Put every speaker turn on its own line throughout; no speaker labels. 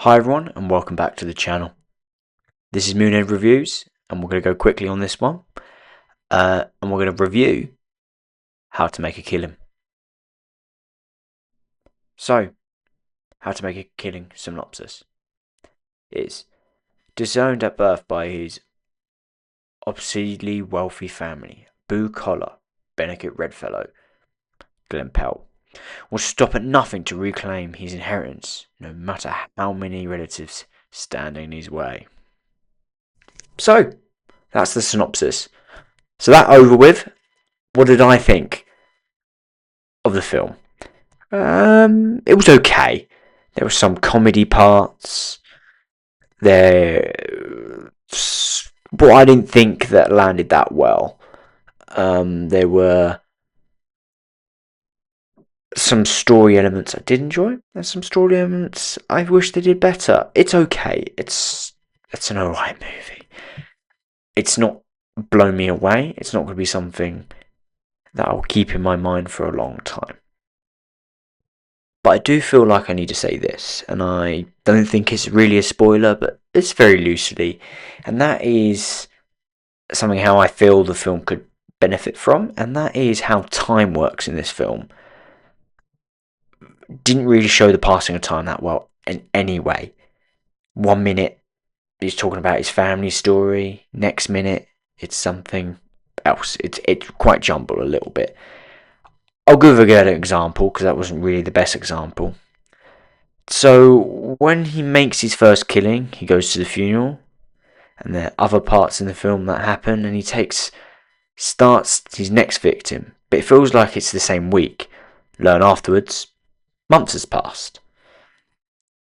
Hi everyone and welcome back to the channel. This is Moonhead Reviews and we're going to go quickly on this one and we're going to review How to Make a Killing. So, How to Make a Killing synopsis is disowned at birth by his obscenely wealthy family, blue collar Benedict Redfellow, Glenn Pell, will stop at nothing to reclaim his inheritance no matter how many relatives stand in his way. So, that's the synopsis. So that over with, what did I think of the film? It was okay. There were some comedy parts. But I didn't think that landed that well. There were some story elements I did enjoy. There's some story elements I wish they did better. It's okay. It's an alright movie. It's not blown me away. It's not going to be something that I'll keep in my mind for a long time. But I do feel like I need to say this, and I don't think it's really a spoiler, but it's very loosely, and that is something how I feel the film could benefit from, and that is how time works in this film. Didn't really show the passing of time that well in any way. 1 minute he's talking about his family story, next minute it's something else. It's quite jumbled a little bit. I'll give a good example because that wasn't really the best example. So when he makes his first killing, he goes to the funeral, and there are other parts in the film that happen, and he starts his next victim, but it feels like it's the same week. Learn afterwards, months has passed.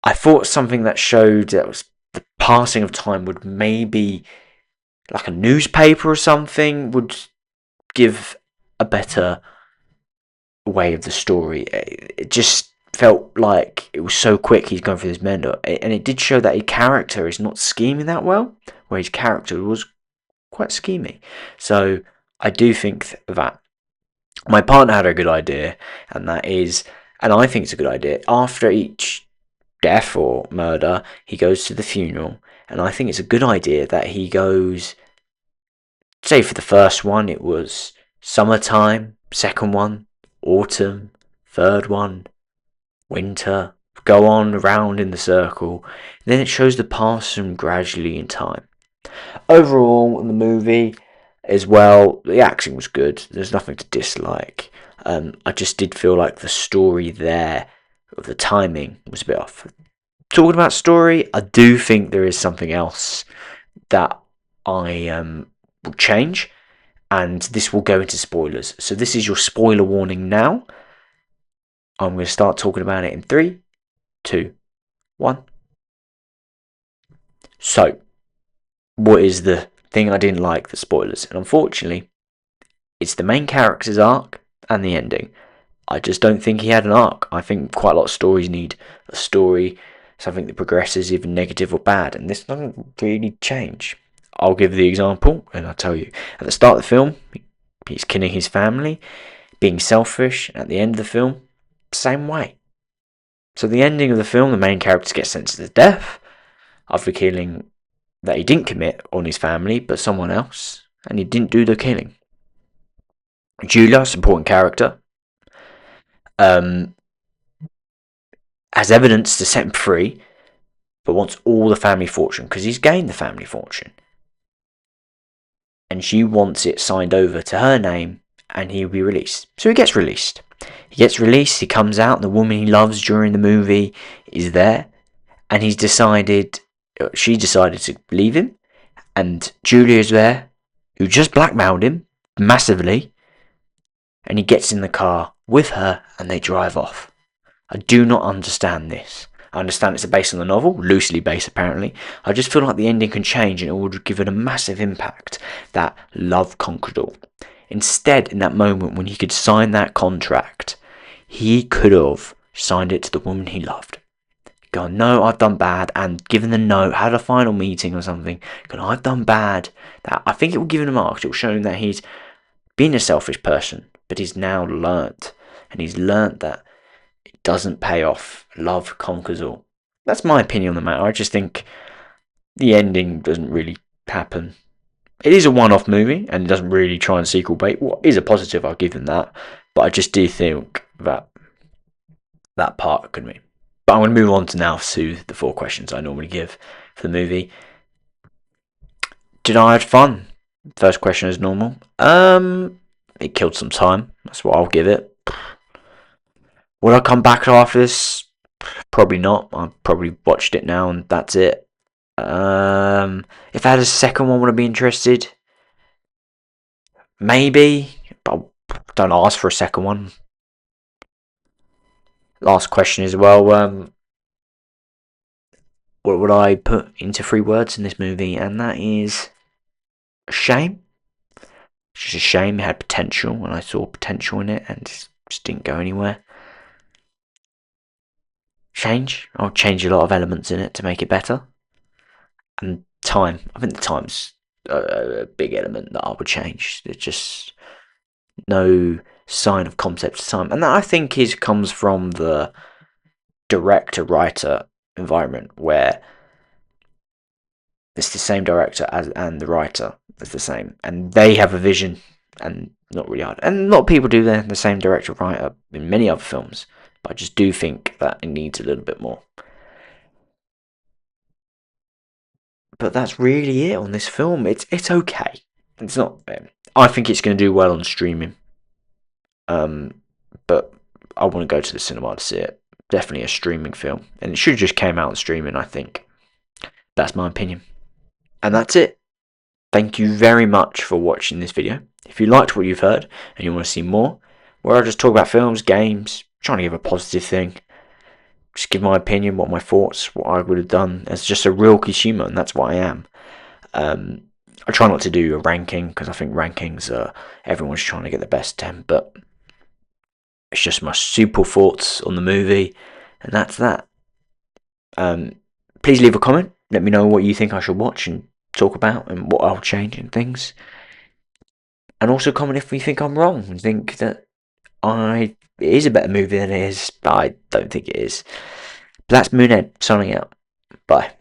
I thought something that showed that was the passing of time would maybe, like a newspaper or something, would give a better way of the story. It just felt like it was so quick he's going through this mentor, and it did show that his character is not scheming that well, where his character was quite schemy. So I do think that my partner had a good idea, and that is, and I think it's a good idea, after each death or murder he goes to the funeral, and I think it's a good idea that he goes, say for the first one it was summertime, second one autumn, third one winter, go on around in the circle. Then it shows the passing gradually in time. Overall, in the movie as well, the acting was good. There's nothing to dislike. I just did feel like the story there, the timing was a bit off. Talking about story, I do think there is something else that I will change, and this will go into spoilers. So this is your spoiler warning now. I'm going to start talking about it in 3, 2, 1. So, what is the thing I didn't like, the spoilers? And unfortunately, it's the main character's arc and the ending. I just don't think he had an arc. I think quite a lot of stories need a story, something that progresses, even negative or bad, and this doesn't really change. I'll give the example, and I'll tell you. At the start of the film, he's killing his family, being selfish, and at the end of the film, same way. So the ending of the film, the main character gets sentenced to death after killing that he didn't commit on his family, but someone else, and he didn't do the killing. Julia, supporting character, has evidence to set him free, but wants all the family fortune because he's gained the family fortune. And she wants it signed over to her name, and he'll be released. So he gets released. He comes out, and the woman he loves during the movie is there, and she decided to leave him, and Julia's there, who just blackmailed him massively, and he gets in the car with her, and they drive off. I do not understand this. I understand it's based on the novel, loosely based apparently. I just feel like the ending can change, and it would give it a massive impact that love conquered all. Instead, in that moment when he could sign that contract, he could have signed it to the woman he loved. Gone, no, I've done bad, and given the note, had a final meeting or something. Gone, I've done bad. That I think it will give him a mark. It will show him that he's been a selfish person, but he's now learnt, and he's learnt that it doesn't pay off. Love conquers all. That's my opinion on the matter. I just think the ending doesn't really happen. It is a one-off movie, and it doesn't really try and sequel bait. What is a positive, I'll give them that. But I just do think that that part could be. But I'm going to move on to now to the 4 questions I normally give for the movie. Did I have fun? First question is normal. It killed some time. That's what I'll give it. Would I come back after this? Probably not. I've probably watched it now and that's it. If I had a second one, would I be interested? Maybe, but don't ask for a second one. Last question as well. What would I put into 3 words in this movie? And that is a shame. It's just a shame. It had potential, and I saw potential in it, and just didn't go anywhere. Change. I'll change a lot of elements in it to make it better. And time. I think the time's a big element that I would change. There's just no sign of concept of time, and that I think comes from the director writer environment where it's the same director and the writer is the same, and they have a vision, and not really hard. And a lot of people do the same director writer in many other films, but I just do think that it needs a little bit more. But that's really it on this film. It's okay. It's not. I think it's going to do well on streaming. But I want to go to the cinema to see it. Definitely a streaming film, and it should have just came out on streaming. I think that's my opinion, and that's it. Thank you very much for watching this video. If you liked what you've heard and you want to see more, where I just talk about films, games, trying to give a positive thing, just give my opinion, what my thoughts, what I would have done as just a real consumer, and that's what I am. I try not to do a ranking because I think rankings are everyone's trying to get the best 10, but it's just my super thoughts on the movie, and that's that. Please leave a comment. Let me know what you think I should watch and talk about, and what I'll change and things. And also comment if you think I'm wrong and think that it is a better movie than it is, but I don't think it is. But that's Moonhead signing out. Bye.